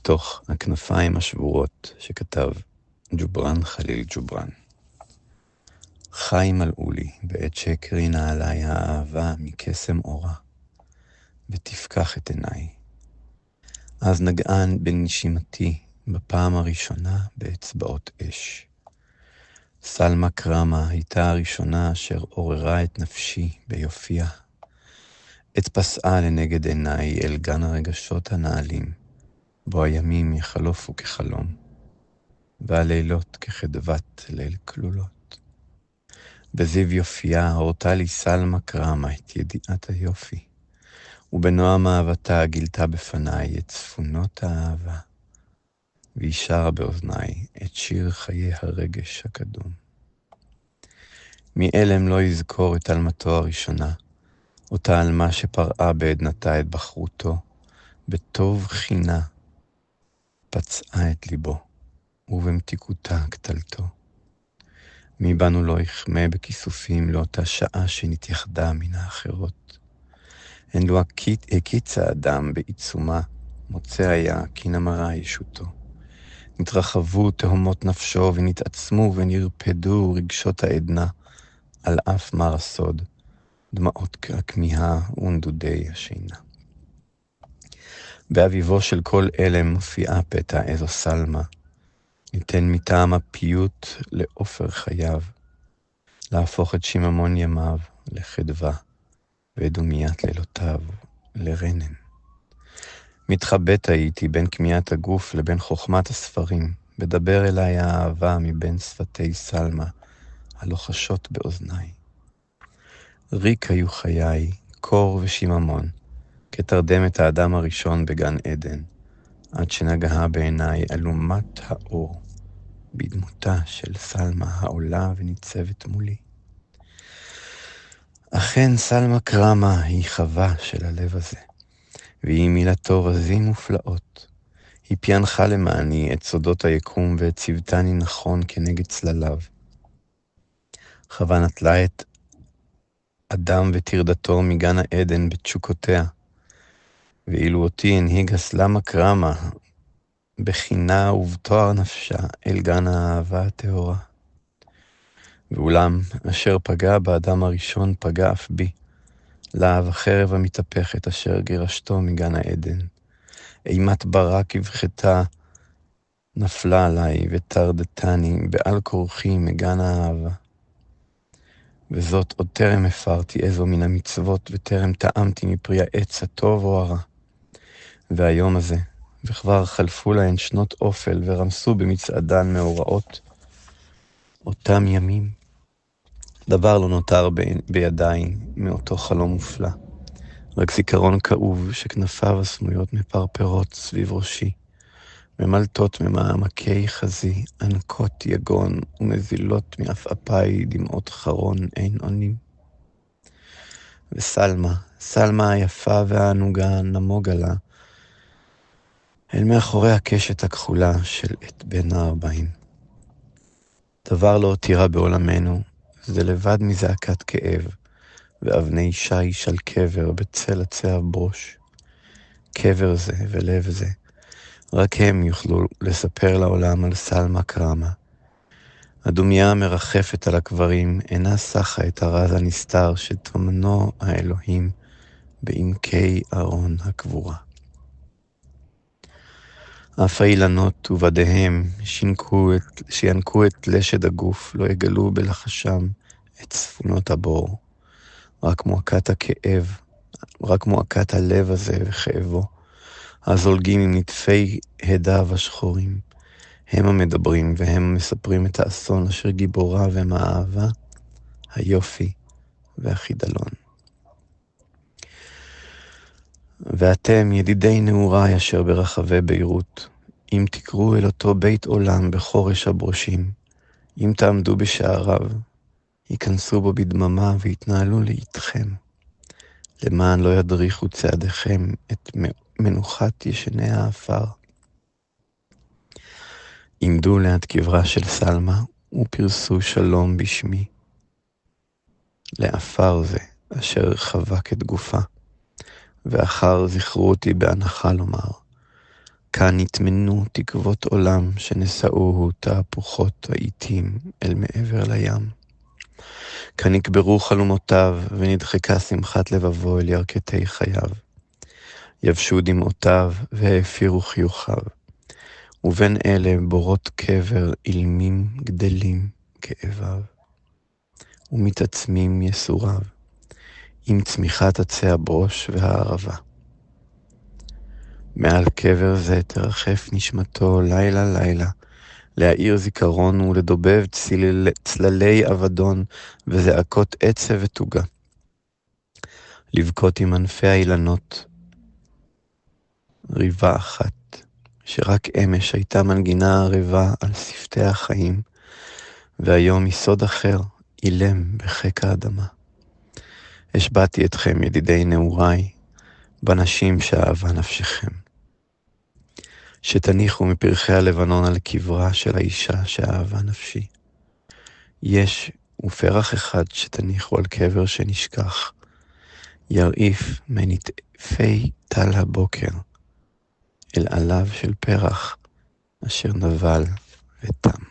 מתוך הכנפיים השבורות שכתב ג'ובראן חליל ג'ובראן. חי מלאו לי בעת שהקרינה עליי האהבה מקסם אורה, ותפקח את עיניי. אז נגען בנשימתי בפעם הראשונה באצבעות אש. סלמה קרמה הייתה הראשונה אשר עוררה את נפשי ביופייה. התפסעה לנגד עיניי אל גן הרגשות הנעלים, בו הימים יחלופו כחלום, והלילות כחדוות ליל כלולות. בזיו יופייה הורתה לי סלמה קרמה את ידיעת היופי, ובנועם אהבתה גילתה בפניי את צפונות האהבה, והיא שרה באוזניי את שיר חיי הרגש הקדום. מאלם לא יזכור את אלמתו הראשונה, אותה אלמה שפרעה בעדנתה את בחרותו, בטוב חינה פצעה את ליבו, ובמתיקותה קטלתו. מי בנו לא יחמה בכיסופים לאותה שעה שנתייחדה מן האחרות. הן לו הקיצה האדם בעיצומה, מוצא היה כי נמרה ישותו. נתרחבו תהומות נפשו ונתעצמו ונרפדו רגשות העדנה, על אף מר הסוד, דמעות הכמיהה ונדודי השינה. באביבו של כל אלה מופיעה פתע איזו סלמה, ניתן מטעם הפיוט לאופר חייו, להפוך את שיממון ימיו לחדווה, ואת דומיית לילותיו לרנן. מתחבט הייתי בין כמיית הגוף לבין חוכמת הספרים, בדבר אליי האהבה מבין שפתי סלמה, הלוחשות באוזניי. ריק היו חיי, קור ושיממון, כתרדמת האדם הראשון בגן עדן, עד שנגעה בעיניי אלומת האור, בדמותה של סלמה העולה וניצבת מולי. אכן סלמה קרמה היא חווה של הלב הזה, והיא מילתו רזים ופלאות. היא פיינחה למעני את סודות היקום והציבתני נכון כנגד צלליו. חווה נטלה את אדם ותרדתו מגן העדן בתשוקותיה, ואילו אותי הנהיגה סלמה קרמה בחינה ובתואר נפשה אל גן האהבה הטהורה. ואולם אשר פגע באדם הראשון פגע אף בי, להב החרב המתהפכת אשר גירשתו מגן העדן. אימת ברק כבחתה נפלה עליי ותרדתני בעל כורחי מגן האהבה. וזאת עוד טרם הפרתי איזו מן המצוות וטרם טעמתי מפרי העץ הטוב או הרע. והיום הזה, וכבר חלפו להן שנות אופל ורמסו במצעדן מאורעות אותם ימים, דבר לא נותר בידיי מאותו חלום מופלא, רק זיכרון כאוב שכנפיו הסמויות מפרפרות סביב ראשי, ממלטות ממעמקי חזי, ענקות יגון ומזילות מעפעפיי דמעות חרון אין עונים. וסלמה, סלמה היפה והענוגה נמוגה לה, אל מאחורי הקשת הכחולה של עת בן 40. דבר לא הותירה בעולמנו, זה לבד מזעקת כאב, ואבני שיש על קבר בצל עצי הברוש. קבר זה ולב זה, רק הם יוכלו לספר לעולם על סלמה קרמה. הדומיה המרחפת על הקברים אינה סחה את הרז הנסתר שטמנו האלוהים בעמקי ארון הקבורה. אף האילנות ובדיהם שינקו את לשד הגוף לא יגלו בלחשם את צפונות הבור. רק מועקת הלב הזה וכאבו, הזולגים עם נטפי הדיו השחורים, הם המדברים והם המספרים את האסון אשר גיבוריו הם האהבה, היופי והחידלון. ואתם ידידי נעוריי אשר ברחבי ביירות, אם תקראו אל אותו בית עולם בחורש הברושים, אם תעמדו בשעריו, ייכנסו בו בדממה ויתנהלו לאיתכם, למען לא ידריכו צעדיכם את מנוחת ישני האפר. עמדו ליד קברה של סלמה ופרסו שלום בשמי. לאפר זה אשר חבק את גופה, ואחר זכרו אותי בהנחה לומר, כאן נטמנו תקוות עולם שנשאוהו תהפוכות העיתים אל מעבר לים. כאן נקברו חלומותיו ונדחקה שמחת לבבו אל ירכתי חייו. יבשו דמעותיו והאפירו חיוכיו, ובין אלה בורות קבר אילמים גדלים כאביו, ומתעצמים יסוריו עם צמיחת עצי הברוש והערבה. מעל קבר זה תרחף נשמתו לילה לילה, להאיר זיכרון ולדובב צללי אבדון וזעקות עצב ותוגה. לבכות עם ענפי האילנות, ריבה אחת, שרק אמש הייתה מנגינה ערבה על שפתי החיים, והיום יסוד אחר אילם בחיק האדמה. השבעתי אתכם ידידי נעוריי, בנשים שאהבה נפשכם. שתניחו מפרחי הלבנון על קברה של האישה שאהבה נפשי. יש ופרח אחד שתניחו על קבר שנשכח, ירעיף מנטפי טל הבוקר, אל עליו של פרח אשר נבל ותם.